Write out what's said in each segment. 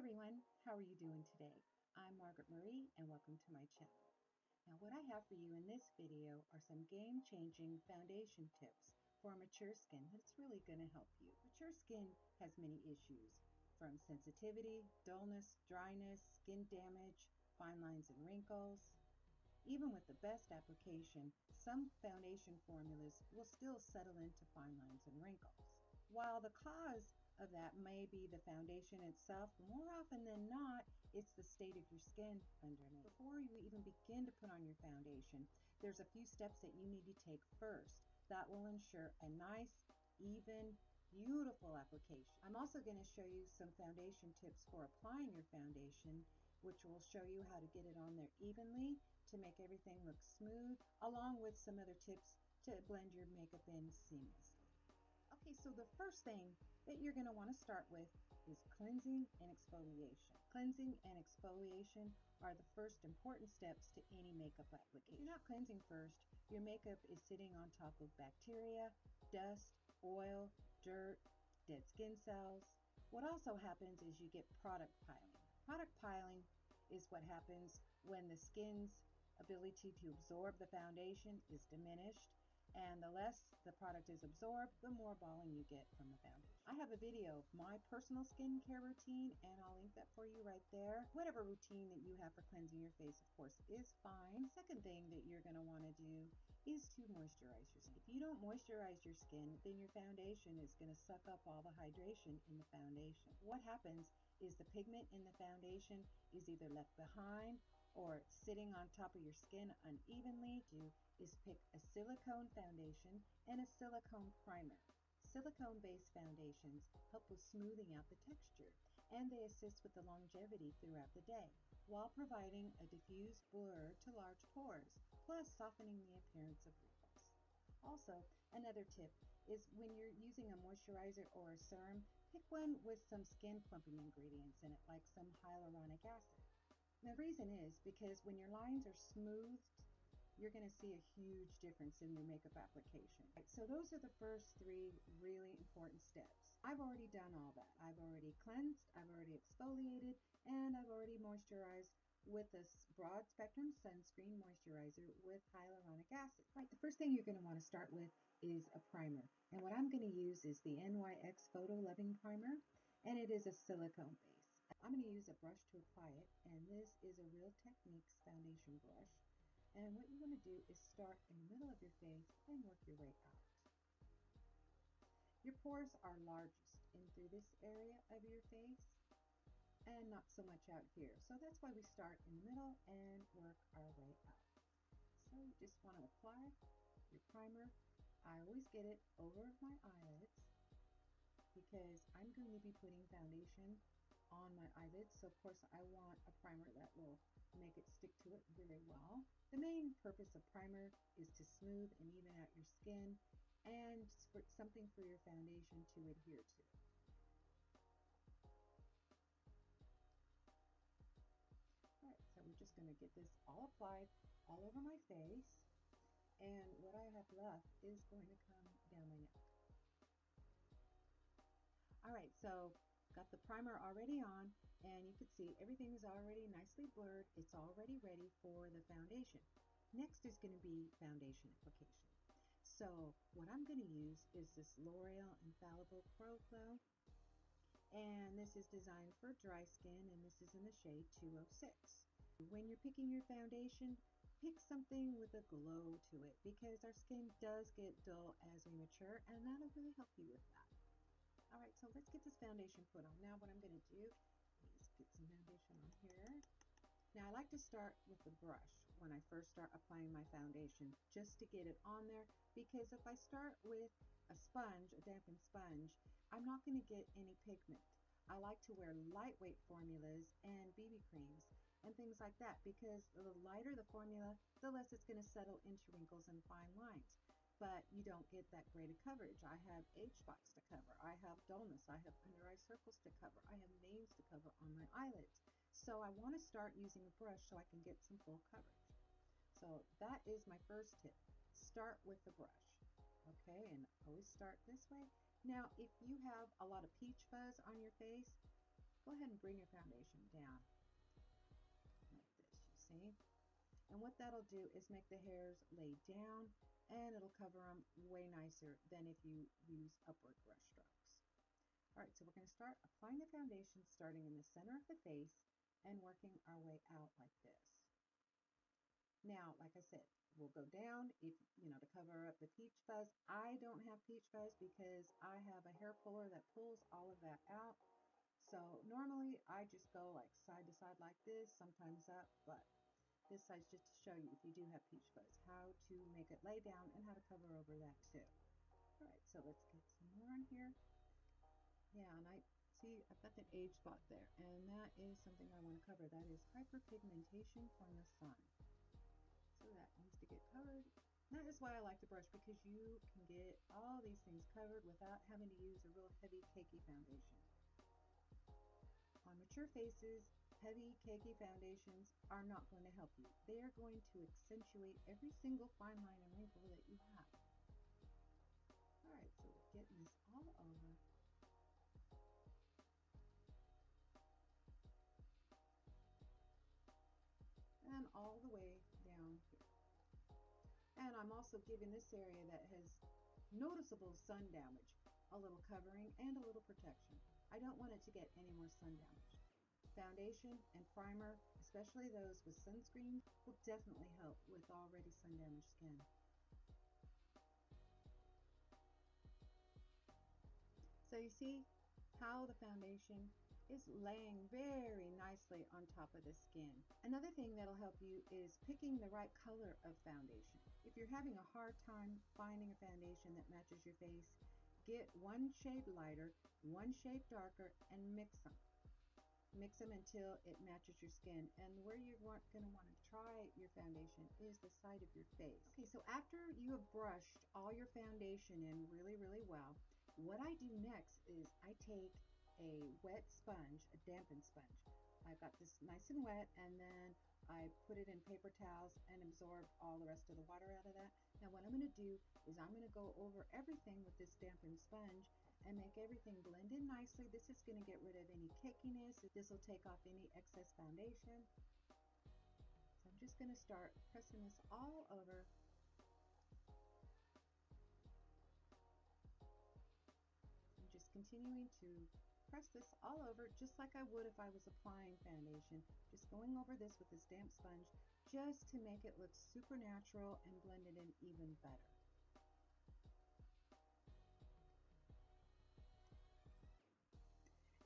everyone, how are you doing today? I'm Margaret Marie and welcome to my channel. Now what I have for you in this video are some game-changing foundation tips for mature skin that's really going to help you. Mature skin has many issues from sensitivity, dullness, dryness, skin damage, fine lines and wrinkles. Even with the best application, some foundation formulas will still settle into fine lines and wrinkles. While the cause of that may be the foundation itself, more often than not, it's the state of your skin underneath. Before you even begin to put on your foundation, there's a few steps that you need to take first that will ensure a nice, even, beautiful application. I'm also going to show you some foundation tips for applying your foundation, which will show you how to get it on there evenly to make everything look smooth, along with some other tips to blend your makeup in seamlessly. Okay, so the first thing that you're going to want to start with is cleansing and exfoliation. Cleansing and exfoliation are the first important steps to any makeup application. If you're not cleansing first, your makeup is sitting on top of bacteria, dust, oil, dirt, dead skin cells. What also happens is you get product piling. Product piling is what happens when the skin's ability to absorb the foundation is diminished, and the less the product is absorbed, the more balling you get from the foundation. I have a video of my personal skincare routine, and I'll link that for you right there. Whatever routine that you have for cleansing your face, of course, is fine. The second thing that you're going to want to do is to moisturize your skin. If you don't moisturize your skin, then your foundation is going to suck up all the hydration in the foundation. What happens is the pigment in the foundation is either left behind or sitting on top of your skin unevenly. Is pick a silicone foundation and a silicone primer. Silicone-based foundations help with smoothing out the texture, and they assist with the longevity throughout the day, while providing a diffused blur to large pores, plus softening the appearance of wrinkles. Also, another tip is when you're using a moisturizer or a serum, pick one with some skin plumping ingredients in it, like some hyaluronic acid. The reason is because when your lines are smoothed, you're going to see a huge difference in your makeup application. So those are the first three really important steps. I've already done all that. I've already cleansed, I've already exfoliated, and I've already moisturized with this broad spectrum sunscreen moisturizer with hyaluronic acid. Right, the first thing you're going to want to start with is a primer. And what I'm going to use is the NYX Photo Loving Primer, and it is a silicone base. I'm going to use a brush to apply it, and this is a Real Techniques foundation brush. And what you want to do is start in the middle of your face and work your way out. Your pores are largest in through this area of your face and not so much out here. So that's why we start in the middle and work our way out. So you just want to apply your primer. I always get it over my eyelids because I'm going to be putting foundation on my eyelids. So of course I want a primer that will make it stick to it very well. The main purpose of primer is to smooth and even out your skin and for something for your foundation to adhere to. Alright, so we're just going to get this all applied all over my face, and what I have left is going to come down my neck. Alright, so got the primer already on, and you can see everything is already nicely blurred. It's already ready for the foundation. Next is going to be foundation application. So what I'm going to use is this L'Oreal Infallible Pro Glow, and this is designed for dry skin, and this is in the shade 206. When you're picking your foundation, pick something with a glow to it, because our skin does get dull as we mature, and that'll really help you with that. Alright, so let's get this foundation put on. Now what I'm going to do is get some foundation on here. Now I like to start with the brush when I first start applying my foundation, just to get it on there, because if I start with a sponge, a dampened sponge, I'm not going to get any pigment. I like to wear lightweight formulas and BB creams and things like that, because the lighter the formula, the less it's going to settle into wrinkles and fine lines. But you don't get that great of coverage. I have age spots to cover, I have dullness, I have under eye circles to cover, I have names to cover on my eyelids. So I want to start using a brush so I can get some full coverage. So that is my first tip. Start with the brush. Okay, and always start this way. Now if you have a lot of peach fuzz on your face, go ahead and bring your foundation down like this, you see? And what that'll do is make the hairs lay down, and it'll cover them way nicer than if you use upward brush strokes. All right, so we're going to start applying the foundation starting in the center of the face and working our way out like this. Now, like I said, we'll go down if to cover up the peach fuzz. I don't have peach fuzz because I have a hair puller that pulls all of that out. So normally I just go like side to side like this, sometimes up, but this side's just to show you if you do have peach fuzz, how to make it lay down and how to cover over that too. All right, so let's get some more on here. Yeah, and I see I've got that age spot there, and that is something I want to cover. That is hyperpigmentation from the sun. So that needs to get covered. That is why I like the brush, because you can get all these things covered without having to use a real heavy cakey foundation. On mature faces, heavy cakey foundations are not going to help you. They are going to accentuate every single fine line and wrinkle that you have. Alright, so we're getting this all over. And all the way down here. And I'm also giving this area that has noticeable sun damage a little covering and a little protection. I don't want it to get any more sun damage. Foundation and primer, especially those with sunscreen, will definitely help with already sun damaged skin. So you see how the foundation is laying very nicely on top of the skin. Another thing that'll help you is picking the right color of foundation. If you're having a hard time finding a foundation that matches your face, get one shade lighter, one shade darker, and mix them. Mix them until it matches your skin. And where you're going to want to try your foundation is the side of your face. Okay, so after you have brushed all your foundation in really, really well, what I do next is I take a wet sponge, a dampened sponge. I've got this nice and wet, and then I put it in paper towels and absorb all the rest of the water out of that. Now what I'm going to do is I'm going to go over everything with this dampened sponge and make everything blend in nicely. This is going to get rid of any cakiness. This will take off any excess foundation. So I'm just going to start pressing this all over. I'm just continuing to press this all over just like I would if I was applying foundation. Just going over this with this damp sponge just to make it look super natural and blend it in even better.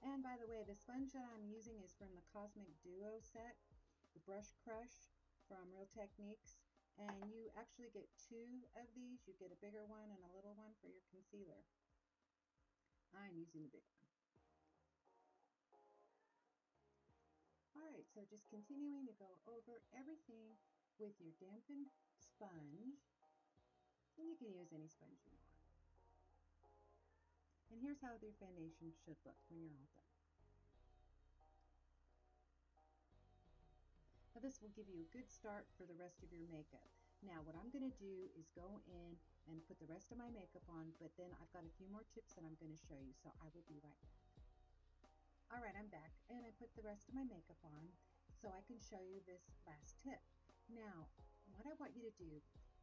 And by the way, the sponge that I'm using is from the Cosmic Duo set, the Brush Crush from Real Techniques. And you actually get two of these. You get a bigger one and a little one for your concealer. I'm using the big one. Alright, so just continuing to go over everything with your dampened sponge. And you can use any sponge you want. And here's how your foundation should look when you're all done. Now this will give you a good start for the rest of your makeup. Now what I'm going to do is go in and put the rest of my makeup on, but then I've got a few more tips that I'm going to show you, so I will be right back. Alright, I'm back, and I put the rest of my makeup on so I can show you this last tip. Now, what I want you to do,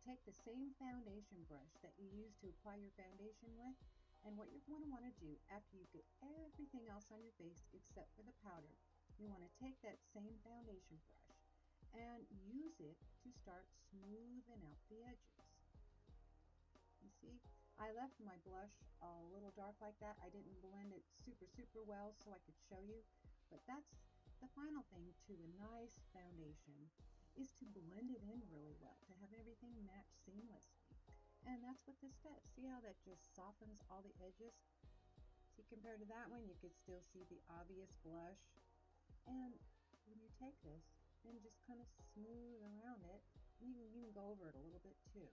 take the same foundation brush that you use to apply your foundation with, and what you're going to want to do after you get everything else on your face except for the powder, you want to take that same foundation brush and use it to start smoothing out the edges. You see, I left my blush a little dark like that. I didn't blend it super well so I could show you, but that's the final thing to a nice foundation, is to blend it in really well, to have everything match seamlessly. And that's what this does. See how that just softens all the edges? See, compared to that one, you could still see the obvious blush. And when you take this and just kind of smooth around it, you can even go over it a little bit too.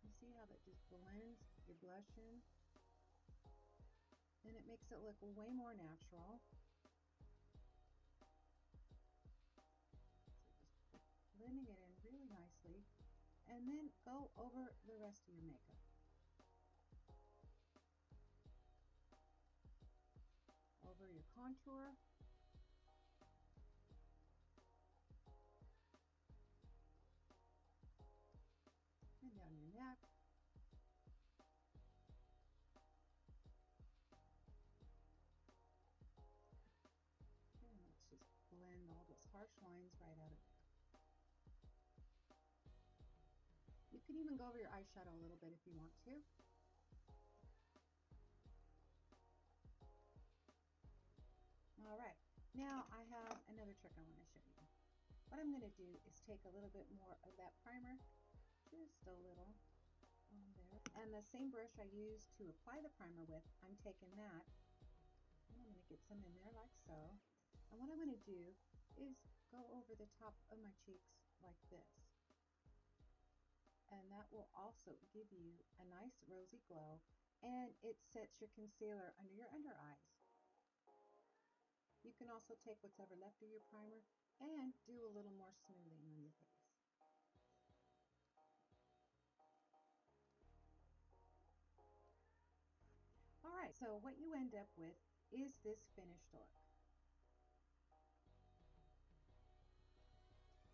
You see how that just blends your blush in? And it makes it look way more natural. So just blending it in really nicely. And then go over the rest of your makeup. Over over your contour. And down your neck. And let's just blend all those harsh lines right out of there. You can even go over your eyeshadow a little bit if you want to. All right, now I have another trick I want to show you. What I'm going to do is take a little bit more of that primer, just a little on there. And the same brush I used to apply the primer with, I'm taking that and I'm going to get some in there like so. And what I'm going to do is go over the top of my cheeks like this. And that will also give you a nice rosy glow, and it sets your concealer under your under eyes. You can also take what's ever left of your primer and do a little more smoothing on your face. All right, so what you end up with is this finished look.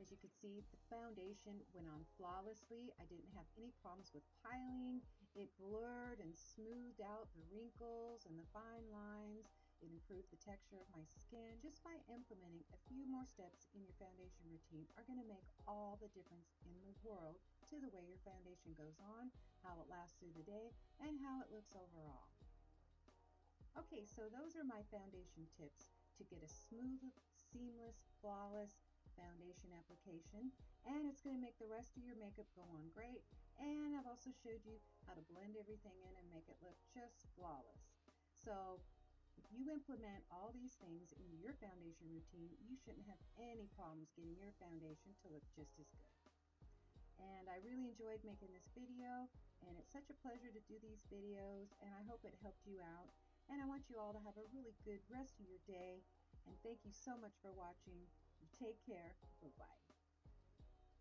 As you can see, the foundation went on flawlessly. I didn't have any problems with piling. It blurred and smoothed out the wrinkles and the fine lines. It improved the texture of my skin. Just by implementing a few more steps in your foundation routine are going to make all the difference in the world to the way your foundation goes on, how it lasts through the day, and how it looks overall. Okay, so those are my foundation tips to get a smooth, seamless, flawless foundation application, and it's going to make the rest of your makeup go on great. And I've also showed you how to blend everything in and make it look just flawless. So if you implement all these things into your foundation routine, you shouldn't have any problems getting your foundation to look just as good. And I really enjoyed making this video, and it's such a pleasure to do these videos, and I hope it helped you out. And I want you all to have a really good rest of your day, and thank you so much for watching. You take care. Bye-bye.